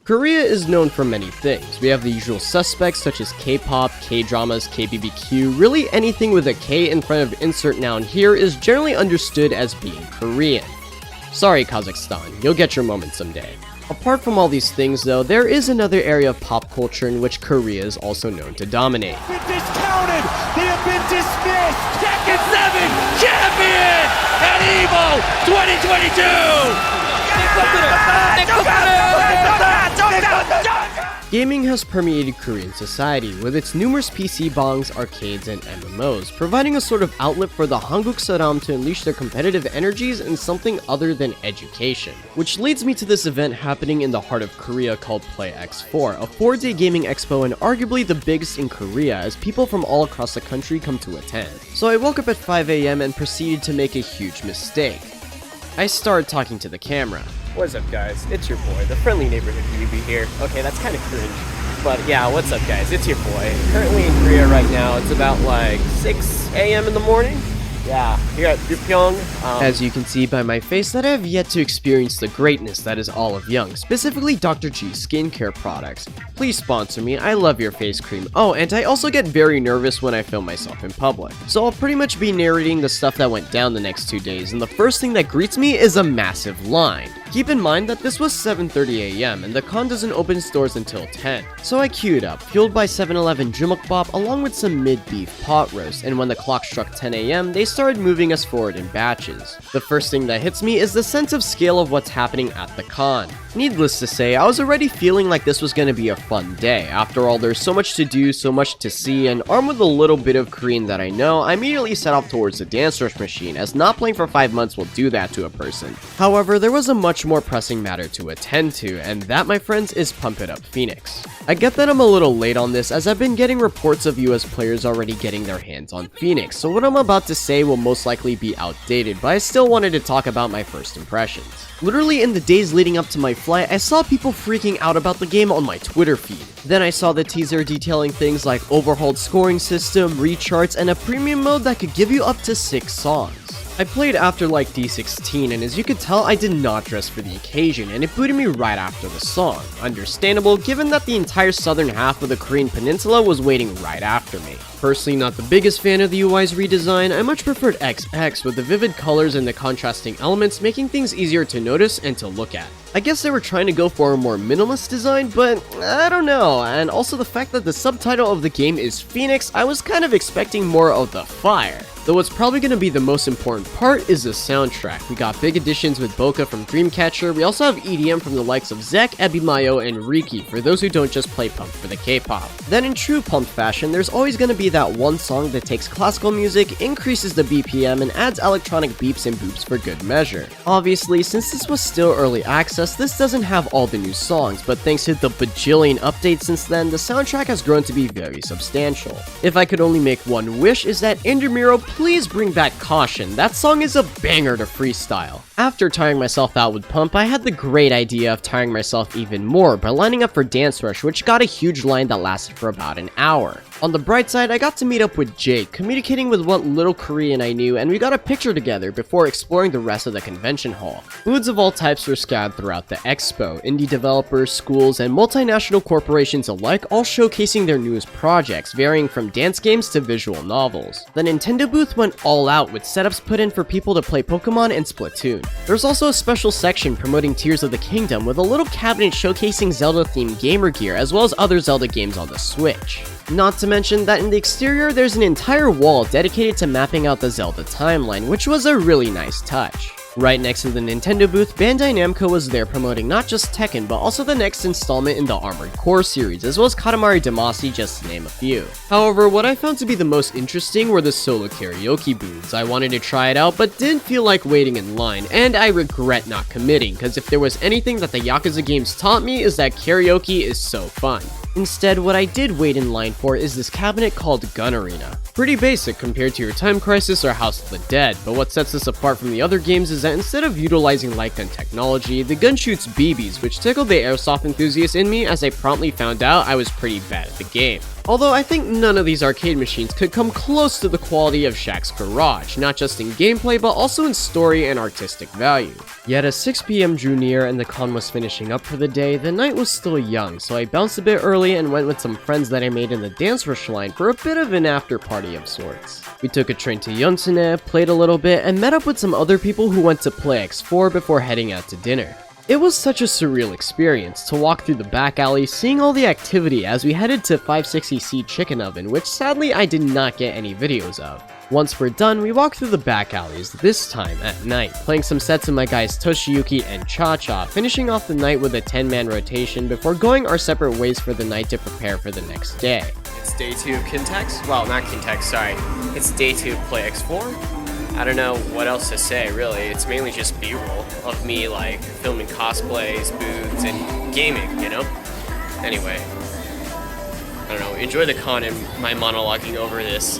Korea is known for many things. We have the usual suspects such as K-pop, K-dramas, K-BBQ, really anything with a K in front of insert noun here is generally understood as being Korean. Sorry Kazakhstan, you'll get your moment someday. Apart from all these things though, there is another area of pop culture in which Korea is also known to dominate. Been discounted! They have been dismissed! Tekken 7 champion at EVO 2022! Gaming has permeated Korean society, with its numerous PC bongs, arcades, and MMOs, providing a sort of outlet for the Hanguk Saram to unleash their competitive energies in something other than education. Which leads me to this event happening in the heart of Korea called PlayX4, a 4-day gaming expo and arguably the biggest in Korea as people from all across the country come to attend. So I woke up at 5 AM and proceeded to make a huge mistake. I started talking to the camera. What's up guys, it's your boy, the friendly neighborhood newbie here. Okay, that's kind of cringe, but yeah, what's up guys, it's your boy. Currently in Korea right now, it's about like 6 AM in the morning. Yeah, here at Ryupyeong. As you can see by my face that I have yet to experience the greatness that is Olive Young, specifically Dr. G skincare products. Please sponsor me, I love your face cream. Oh, and I also get very nervous when I film myself in public. So I'll pretty much be narrating the stuff that went down the next 2 days, and the first thing that greets me is a massive line. Keep in mind that this was 7:30 AM and the con doesn't open its doors until 10. So I queued up, fueled by 7-Eleven Jumokbap along with some mid-beef pot roast, and when the clock struck 10 AM, they started moving us forward in batches. The first thing that hits me is the sense of scale of what's happening at the con. Needless to say, I was already feeling like this was going to be a fun day. After all, there's so much to do, so much to see, and armed with a little bit of Korean that I know, I immediately set off towards the Dance Rush machine, as not playing for 5 months will do that to a person. However, there was a much more pressing matter to attend to, and that, my friends, is Pump It Up Phoenix. I get that I'm a little late on this, as I've been getting reports of US players already getting their hands on Phoenix, so what I'm about to say will most likely be outdated, but I still wanted to talk about my first impressions. Literally in the days leading up to my flight, I saw people freaking out about the game on my Twitter feed. Then I saw the teaser detailing things like overhauled scoring system, recharts, and a premium mode that could give you up to 6 songs. I played after like D16, and as you could tell, I did not dress for the occasion, and it booted me right after the song. Understandable, given that the entire southern half of the Korean peninsula was waiting right after me. Personally not the biggest fan of the UI's redesign, I much preferred XX with the vivid colors and the contrasting elements making things easier to notice and to look at. I guess they were trying to go for a more minimalist design, but I don't know, and also the fact that the subtitle of the game is Phoenix, I was kind of expecting more of the fire. Though what's probably going to be the most important part is the soundtrack. We got big additions with Boca from Dreamcatcher, we also have EDM from the likes of Zek, Ebimayo, and Riki for those who don't just play Pump for the K-pop. Then in true Pump fashion, there's always going to be that one song that takes classical music, increases the BPM, and adds electronic beeps and boops for good measure. Obviously, since this was still early access, this doesn't have all the new songs, but thanks to the bajillion updates since then, the soundtrack has grown to be very substantial. If I could only make one wish is that Indomiro please bring back Caution, that song is a banger to freestyle. After tiring myself out with Pump, I had the great idea of tiring myself even more by lining up for Dance Rush, which got a huge line that lasted for about an hour. On the bright side, I got to meet up with Jake, communicating with what little Korean I knew, and we got a picture together before exploring the rest of the convention hall. Booths of all types were scattered throughout the expo, indie developers, schools, and multinational corporations alike all showcasing their newest projects, varying from dance games to visual novels. The Nintendo booth went all out with setups put in for people to play Pokemon and Splatoon. There's also a special section promoting Tears of the Kingdom with a little cabinet showcasing Zelda-themed gamer gear as well as other Zelda games on the Switch. Not to mention that in the exterior there's an entire wall dedicated to mapping out the Zelda timeline, which was a really nice touch. Right next to the Nintendo booth, Bandai Namco was there promoting not just Tekken, but also the next installment in the Armored Core series, as well as Katamari Damacy, just to name a few. However, what I found to be the most interesting were the solo karaoke booths. I wanted to try it out, but didn't feel like waiting in line, and I regret not committing, because if there was anything that the Yakuza games taught me is that karaoke is so fun. Instead, what I did wait in line for is this cabinet called Gun Arena. Pretty basic compared to your Time Crisis or House of the Dead, but what sets this apart from the other games is that instead of utilizing light gun technology, the gun shoots BBs, which tickled the airsoft enthusiast in me as I promptly found out I was pretty bad at the game. Although I think none of these arcade machines could come close to the quality of Shaq's Garage, not just in gameplay but also in story and artistic value. Yet as 6 PM drew near and the con was finishing up for the day, the night was still young, so I bounced a bit early and went with some friends that I made in the dance rush line for a bit of an after party of sorts. We took a train to Yonsune, played a little bit, and met up with some other people who went to PlayX4 before heading out to dinner. It was such a surreal experience to walk through the back alley seeing all the activity as we headed to 560C Chicken Oven, which sadly I did not get any videos of. Once we're done, we walked through the back alleys, this time at night, playing some sets of my guys Toshiyuki and Cha-Cha, finishing off the night with a 10-man rotation before going our separate ways for the night to prepare for the next day. It's day 2 of Kintex? Well, not Kintex, sorry. It's day 2 of PlayX4? I don't know what else to say, really. It's mainly just B-roll of me, like, filming cosplays, booths, and gaming, you know? Anyway, I don't know, enjoy the con and my monologuing over this.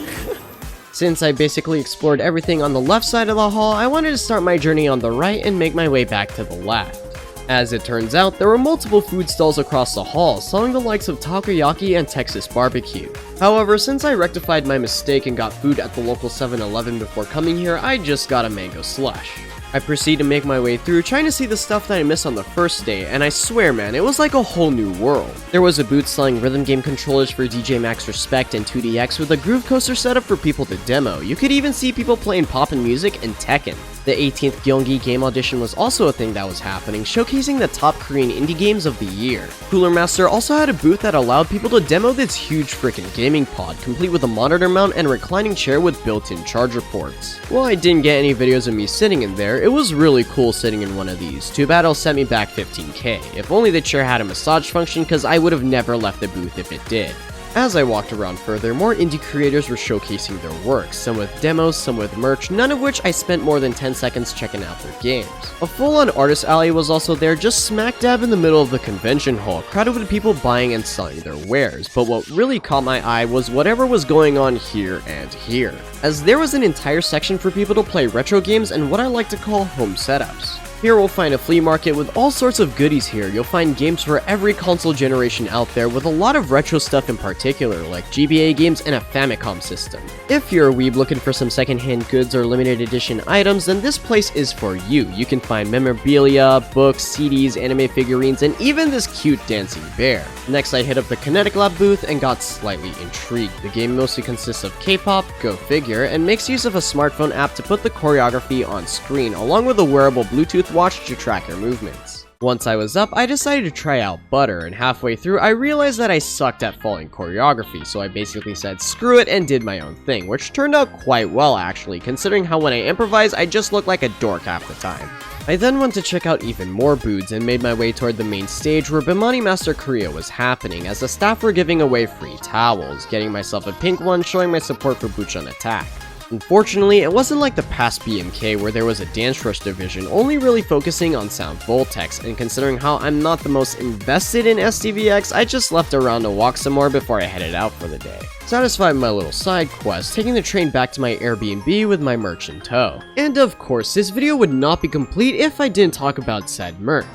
Since I basically explored everything on the left side of the hall, I wanted to start my journey on the right and make my way back to the left. As it turns out, there were multiple food stalls across the hall, selling the likes of takoyaki and Texas barbecue. However, since I rectified my mistake and got food at the local 7-Eleven before coming here, I just got a mango slush. I proceed to make my way through, trying to see the stuff that I missed on the first day, and I swear man, it was like a whole new world. There was a booth selling rhythm game controllers for DJ Max Respect and 2DX with a groove coaster set up for people to demo. You could even see people playing poppin' music and Tekken. The 18th Gyeonggi Game Audition was also a thing that was happening, showcasing the top Korean indie games of the year. Cooler Master also had a booth that allowed people to demo this huge freaking gaming pod, complete with a monitor mount and a reclining chair with built-in charger ports. While I didn't get any videos of me sitting in there, it was really cool sitting in one of these. Too bad it'll set me back 15k. If only the chair had a massage function, cause I would have never left the booth if it did. As I walked around further, more indie creators were showcasing their works, some with demos, some with merch, none of which I spent more than 10 seconds checking out their games. A full-on artist alley was also there, just smack dab in the middle of the convention hall, crowded with people buying and selling their wares, but what really caught my eye was whatever was going on here and here, as there was an entire section for people to play retro games and what I like to call home setups. Here we'll find a flea market with all sorts of goodies here. You'll find games for every console generation out there with a lot of retro stuff in particular, like GBA games and a Famicom system. If you're a weeb looking for some secondhand goods or limited edition items, then this place is for you. You can find memorabilia, books, CDs, anime figurines, and even this cute dancing bear. Next I hit up the Kinetic Lab booth and got slightly intrigued. The game mostly consists of K-pop, go figure, and makes use of a smartphone app to put the choreography on screen, along with a wearable Bluetooth watch to track your movements. Once I was up, I decided to try out Butter, and halfway through I realized that I sucked at following choreography, so I basically said screw it and did my own thing, which turned out quite well actually, considering how when I improvise I just look like a dork half the time. I then went to check out even more booths and made my way toward the main stage where Bimani Master Korea was happening, as the staff were giving away free towels, getting myself a pink one showing my support for Buchan Attack. Unfortunately, it wasn't like the past BMK where there was a Dance Rush division only really focusing on Sound Voltex, and considering how I'm not the most invested in STVX, I just left around to walk some more before I headed out for the day. Satisfied my little side quest, taking the train back to my Airbnb with my merch in tow. And of course, this video would not be complete if I didn't talk about said merch.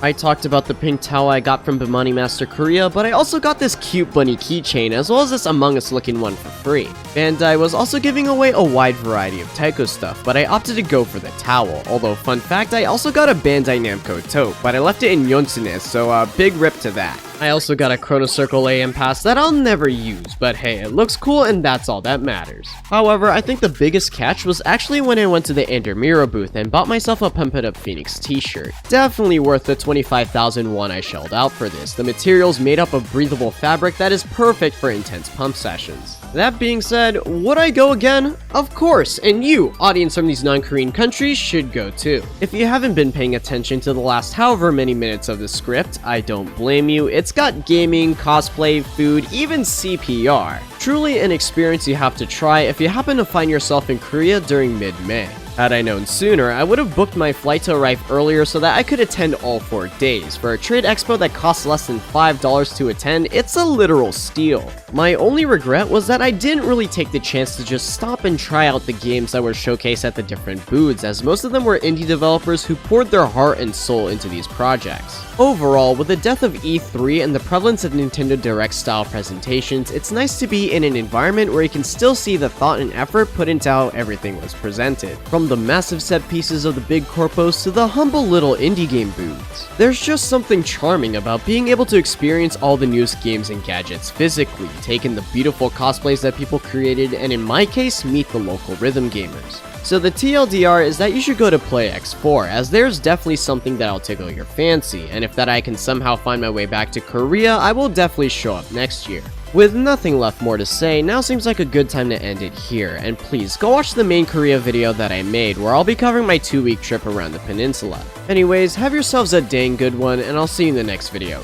I talked about the pink towel I got from Bimani Master Korea, but I also got this cute bunny keychain as well as this Among Us looking one for free. Bandai was also giving away a wide variety of Taiko stuff, but I opted to go for the towel. Although fun fact, I also got a Bandai Namco tote, but I left it in Yonsune, so big rip to that. I also got a Chrono Circle AM pass that I'll never use, but hey, it looks cool and that's all that matters. However, I think the biggest catch was actually when I went to the Andermiro booth and bought myself a Pump It Up Phoenix t-shirt. Definitely worth the 25,000 won I shelled out for this. The material's made up of breathable fabric that is perfect for intense pump sessions. That being said, would I go again? Of course, and you, audience from these non-Korean countries, should go too. If you haven't been paying attention to the last however many minutes of the script, I don't blame you. It's got gaming, cosplay, food, even CPR. Truly an experience you have to try if you happen to find yourself in Korea during mid-May. Had I known sooner, I would have booked my flight to arrive earlier so that I could attend all 4 days. For a trade expo that costs less than $5 to attend, it's a literal steal. My only regret was that I didn't really take the chance to just stop and try out the games that were showcased at the different booths, as most of them were indie developers who poured their heart and soul into these projects. Overall, with the death of E3 and the prevalence of Nintendo Direct style presentations, it's nice to be in an environment where you can still see the thought and effort put into how everything was presented. From the massive set pieces of the big corpos to the humble little indie game booths. There's just something charming about being able to experience all the newest games and gadgets physically, take in the beautiful cosplays that people created, and in my case, meet the local rhythm gamers. So the TLDR is that you should go to PlayX4, as there's definitely something that'll tickle your fancy, and if that I can somehow find my way back to Korea, I will definitely show up next year. With nothing left more to say, now seems like a good time to end it here, and please go watch the main Korea video that I made where I'll be covering my 2-week trip around the peninsula. Anyways, have yourselves a dang good one, and I'll see you in the next video.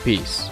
Peace.